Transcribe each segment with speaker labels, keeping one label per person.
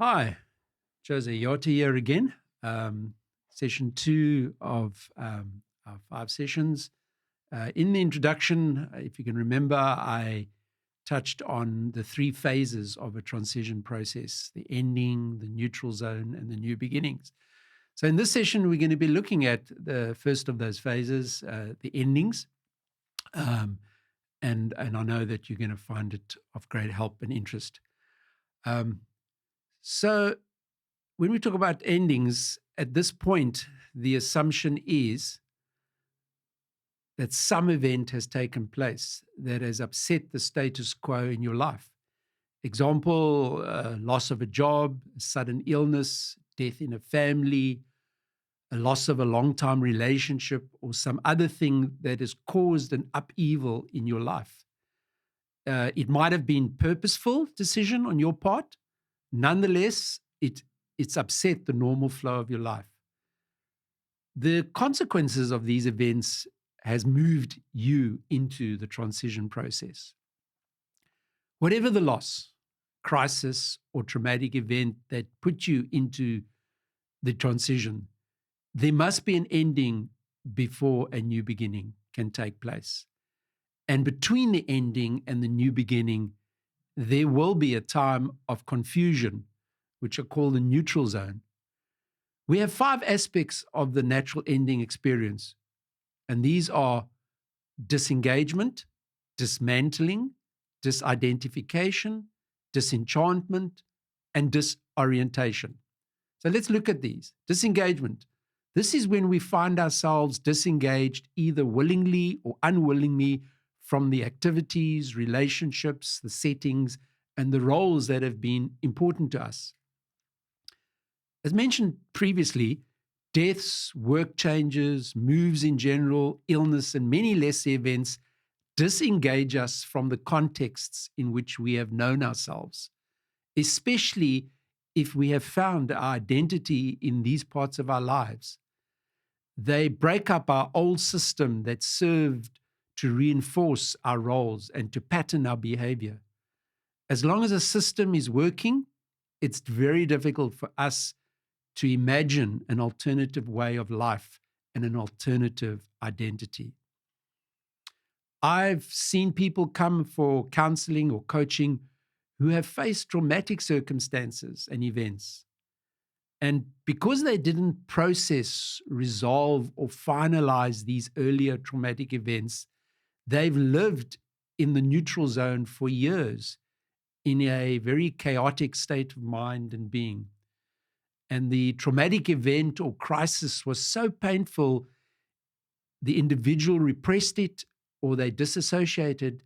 Speaker 1: Hi, Jose Yota here again. Session 2 of our 5 sessions. In the introduction, if you can remember, I touched on the 3 phases of a transition process: the ending, the neutral zone, and the new beginnings. So in this session, we're going to be looking at the first of those phases, the endings. And I know that you're going to find it of great help and interest. So when we talk about endings, at this point, the assumption is that some event has taken place that has upset the status quo in your life. Example, loss of a job, a sudden illness, death in a family, a loss of a long-time relationship, or some other thing that has caused an upheaval in your life. It might have been purposeful decision on your part. Nonetheless, it's upset the normal flow of your life. The consequences of these events has moved you into the transition process. Whatever the loss, crisis, or traumatic event that put you into the transition, there must be an ending before a new beginning can take place. And between the ending and the new beginning, there will be a time of confusion, which are called the neutral zone. We have 5 aspects of the natural ending experience, and these are disengagement, dismantling, disidentification, disenchantment, and disorientation. So let's look at these. Disengagement. This is when we find ourselves disengaged either willingly or unwillingly from the activities, relationships, the settings, and the roles that have been important to us. As mentioned previously, deaths, work changes, moves in general, illness, and many lesser events disengage us from the contexts in which we have known ourselves, especially if we have found our identity in these parts of our lives. They break up our old system that served to reinforce our roles and to pattern our behavior. As long as a system is working, it's very difficult for us to imagine an alternative way of life and an alternative identity. I've seen people come for counseling or coaching who have faced traumatic circumstances and events. And because they didn't process, resolve, or finalize these earlier traumatic events, they've lived in the neutral zone for years in a very chaotic state of mind and being. And the traumatic event or crisis was so painful, the individual repressed it or they disassociated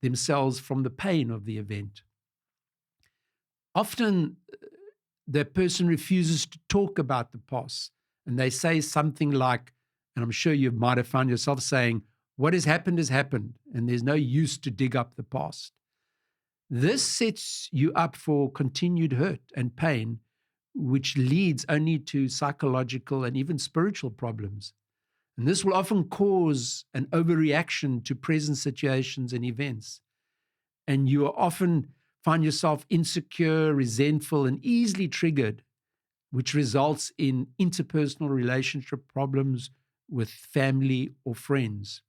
Speaker 1: themselves from the pain of the event. Often, the person refuses to talk about the past, and they say something like, and I'm sure you might have found yourself saying, "What has happened, and there's no use to dig up the past." This sets you up for continued hurt and pain, which leads only to psychological and even spiritual problems. And this will often cause an overreaction to present situations and events. And you will often find yourself insecure, resentful, and easily triggered, which results in interpersonal relationship problems with family or friends.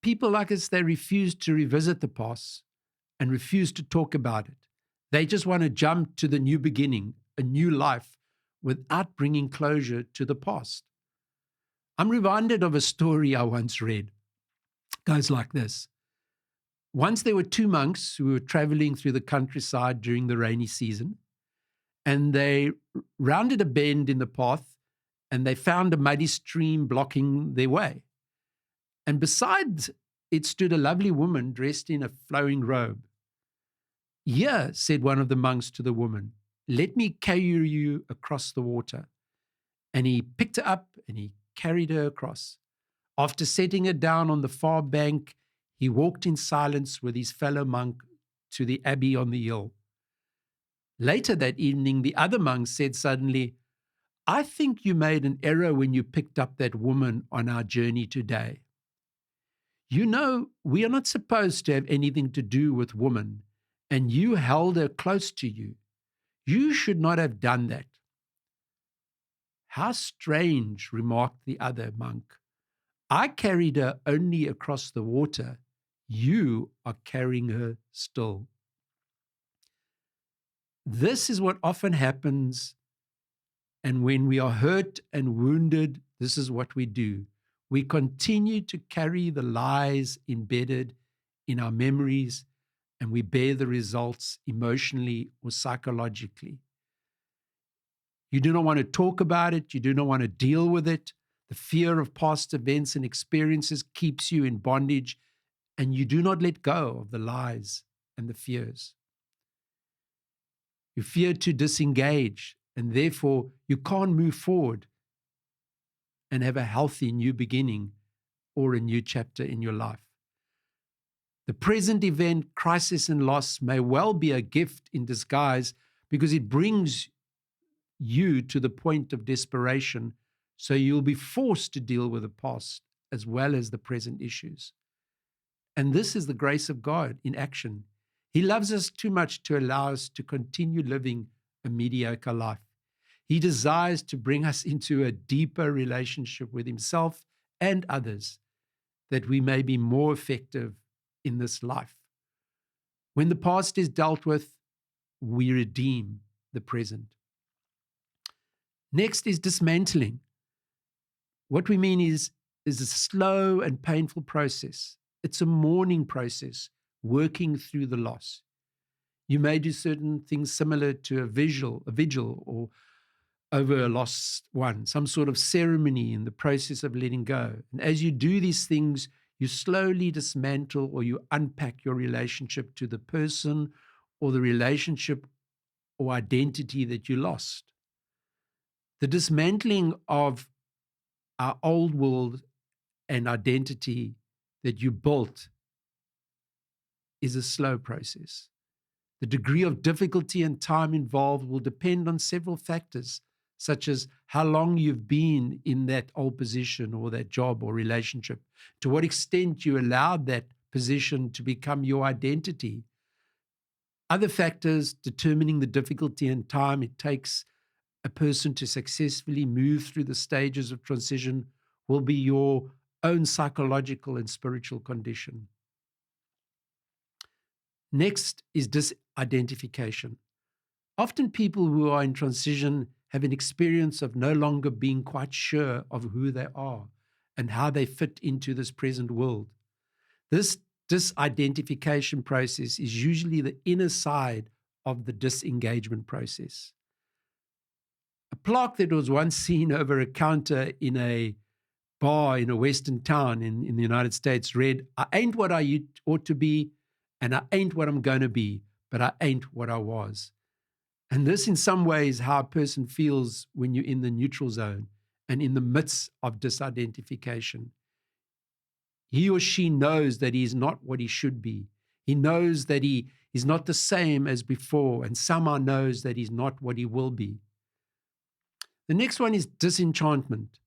Speaker 1: People like us, they refuse to revisit the past and refuse to talk about it. They just want to jump to the new beginning, a new life, without bringing closure to the past. I'm reminded of a story I once read. It goes like this. Once there were 2 monks who were traveling through the countryside during the rainy season, and they rounded a bend in the path, and they found a muddy stream blocking their way. And beside it stood a lovely woman dressed in a flowing robe. "Here," said one of the monks to the woman, "let me carry you across the water." And he picked her up and he carried her across. After setting her down on the far bank, he walked in silence with his fellow monk to the abbey on the hill. Later that evening, the other monk said suddenly, "I think you made an error when you picked up that woman on our journey today. You know, we are not supposed to have anything to do with women, and you held her close to you. You should not have done that. How strange, remarked the other monk. I carried her only across the water. You are carrying her still. This is what often happens, and when we are hurt and wounded, this is what we do. We continue to carry the lies embedded in our memories, and we bear the results emotionally or psychologically. You do not want to talk about it. You do not want to deal with it. The fear of past events and experiences keeps you in bondage, and you do not let go of the lies and the fears. You fear to disengage, and therefore you can't move forward and have a healthy new beginning or a new chapter in your life. The present event, crisis and loss, may well be a gift in disguise because it brings you to the point of desperation, so you'll be forced to deal with the past as well as the present issues. And this is the grace of God in action. He loves us too much to allow us to continue living a mediocre life. He desires to bring us into a deeper relationship with himself and others, that we may be more effective in this life. When the past is dealt with, we redeem the present. Next is dismantling. What we mean is a slow and painful process. It's a mourning process, working through the loss. You may do certain things similar to a vigil or over a lost one, some sort of ceremony in the process of letting go. And as you do these things, you slowly dismantle or you unpack your relationship to the person or the relationship or identity that you lost. The dismantling of our old world and identity that you built is a slow process. The degree of difficulty and time involved will depend on several factors, such as how long you've been in that old position or that job or relationship, to what extent you allowed that position to become your identity. Other factors determining the difficulty and time it takes a person to successfully move through the stages of transition will be your own psychological and spiritual condition. Next is disidentification. Often people who are in transition have an experience of no longer being quite sure of who they are and how they fit into this present world. This disidentification process is usually the inner side of the disengagement process. A plaque that was once seen over a counter in a bar in a western town in the United States read, "I ain't what I ought to be, and I ain't what I'm going to be, but I ain't what I was." And this in some ways how a person feels when you're in the neutral zone and in the midst of disidentification. He or she knows that he is not what he should be. He knows that he is not the same as before, and somehow knows that he's not what he will be. The next one is disenchantment.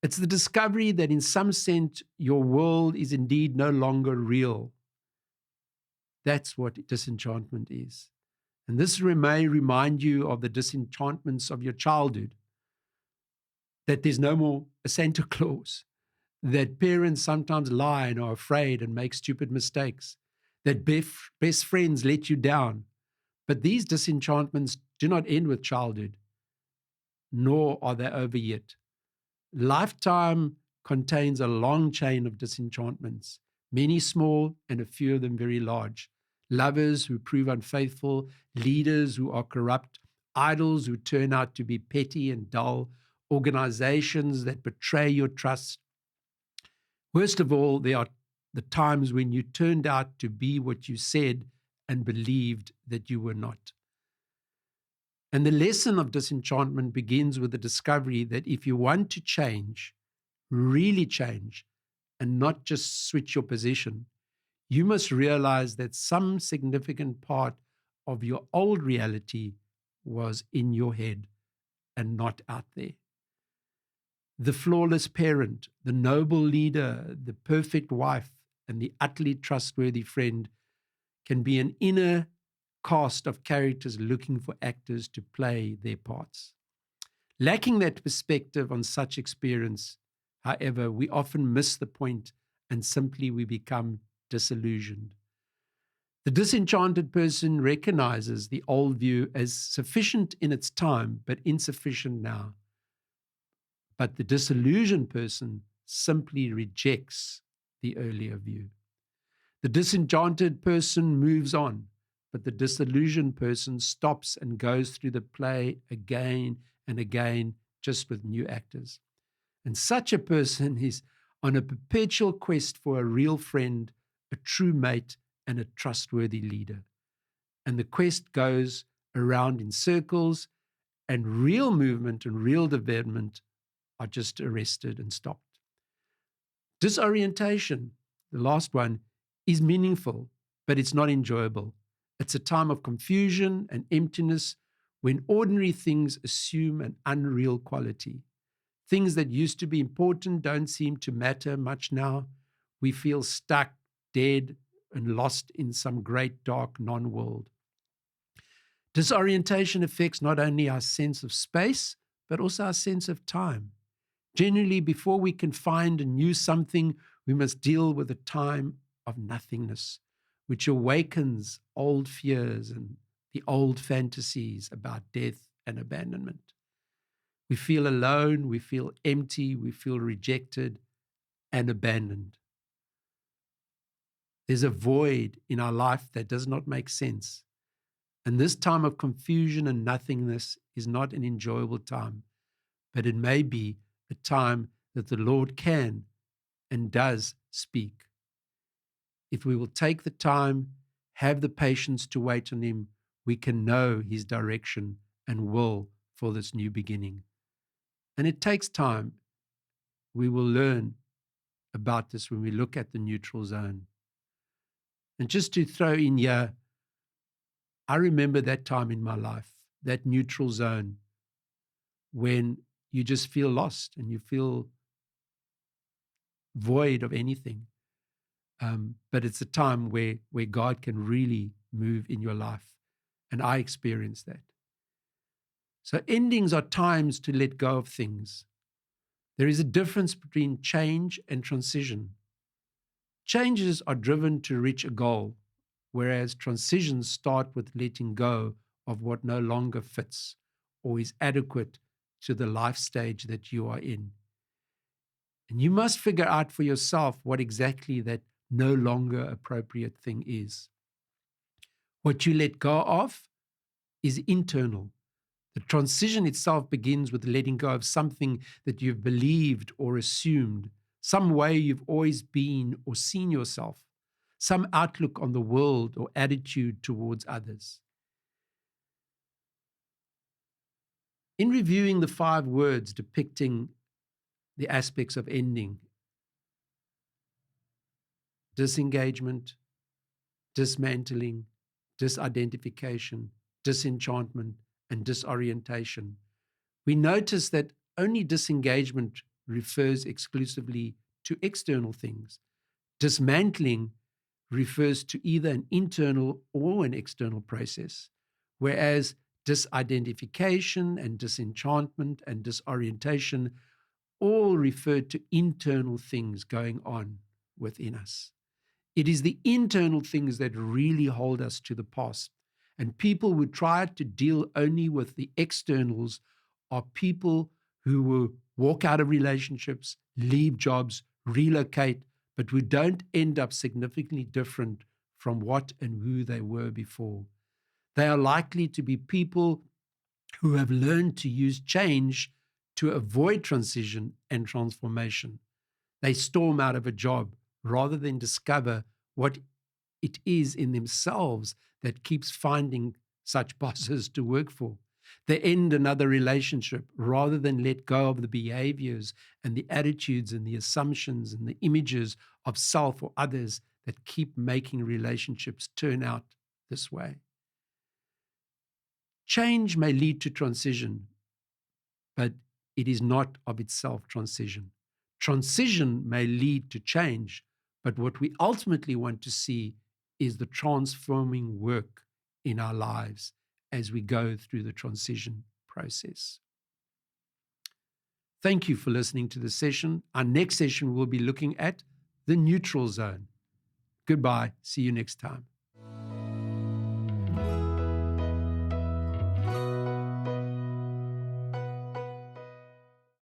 Speaker 1: It's the discovery that in some sense your world is indeed no longer real. That's what disenchantment is. And this may remind you of the disenchantments of your childhood, that there's no more a Santa Claus, that parents sometimes lie and are afraid and make stupid mistakes, that best friends let you down. But these disenchantments do not end with childhood, nor are they over yet. Lifetime contains a long chain of disenchantments, many small and a few of them very large. Lovers who prove unfaithful, leaders who are corrupt, idols who turn out to be petty and dull, organizations that betray your trust. Worst of all, there are the times when you turned out to be what you said and believed that you were not. And the lesson of disenchantment begins with the discovery that if you want to change, really change, and not just switch your position, you must realize that some significant part of your old reality was in your head and not out there. The flawless parent, the noble leader, the perfect wife, and the utterly trustworthy friend can be an inner cast of characters looking for actors to play their parts. Lacking that perspective on such experience, however, we often miss the point and simply we become disillusioned. The disenchanted person recognizes the old view as sufficient in its time, but insufficient now. But the disillusioned person simply rejects the earlier view. The disenchanted person moves on, but the disillusioned person stops and goes through the play again and again, just with new actors. And such a person is on a perpetual quest for a real friend, a true mate, and a trustworthy leader. And the quest goes around in circles, and real movement and real development are just arrested and stopped. Disorientation, the last one, is meaningful, but it's not enjoyable. It's a time of confusion and emptiness when ordinary things assume an unreal quality. Things that used to be important don't seem to matter much now. We feel stuck, dead, and lost in some great dark non-world. Disorientation affects not only our sense of space, but also our sense of time. Generally, before we can find a new something, we must deal with a time of nothingness, which awakens old fears and the old fantasies about death and abandonment. We feel alone, we feel empty, we feel rejected and abandoned. There's a void in our life that does not make sense. And this time of confusion and nothingness is not an enjoyable time, but it may be a time that the Lord can and does speak. If we will take the time, have the patience to wait on Him, we can know His direction and will for this new beginning. And it takes time. We will learn about this when we look at the neutral zone. And just to throw in here, I remember that time in my life, that neutral zone, when you just feel lost and you feel void of anything. But it's a time where God can really move in your life. And I experienced that. So endings are times to let go of things. There is a difference between change and transition. Changes are driven to reach a goal, whereas transitions start with letting go of what no longer fits or is adequate to the life stage that you are in. And you must figure out for yourself what exactly that no longer appropriate thing is. What you let go of is internal. The transition itself begins with letting go of something that you've believed or assumed, some way you've always been or seen yourself, some outlook on the world or attitude towards others. In reviewing the 5 words depicting the aspects of ending: disengagement, dismantling, disidentification, disenchantment, and disorientation, we notice that only disengagement refers exclusively to external things. Dismantling refers to either an internal or an external process, whereas disidentification and disenchantment and disorientation all refer to internal things going on within us. It is the internal things that really hold us to the past. And people who try to deal only with the externals are people who will walk out of relationships, leave jobs, relocate, but who don't end up significantly different from what and who they were before. They are likely to be people who have learned to use change to avoid transition and transformation. They storm out of a job rather than discover what it is in themselves that keeps finding such bosses to work for. They end another relationship rather than let go of the behaviors and the attitudes and the assumptions and the images of self or others that keep making relationships turn out this way. Change may lead to transition, but it is not of itself transition. Transition may lead to change, but what we ultimately want to see is the transforming work in our lives as we go through the transition process. Thank you for listening to this session. Our next session will be looking at the neutral zone. Goodbye. See you next time.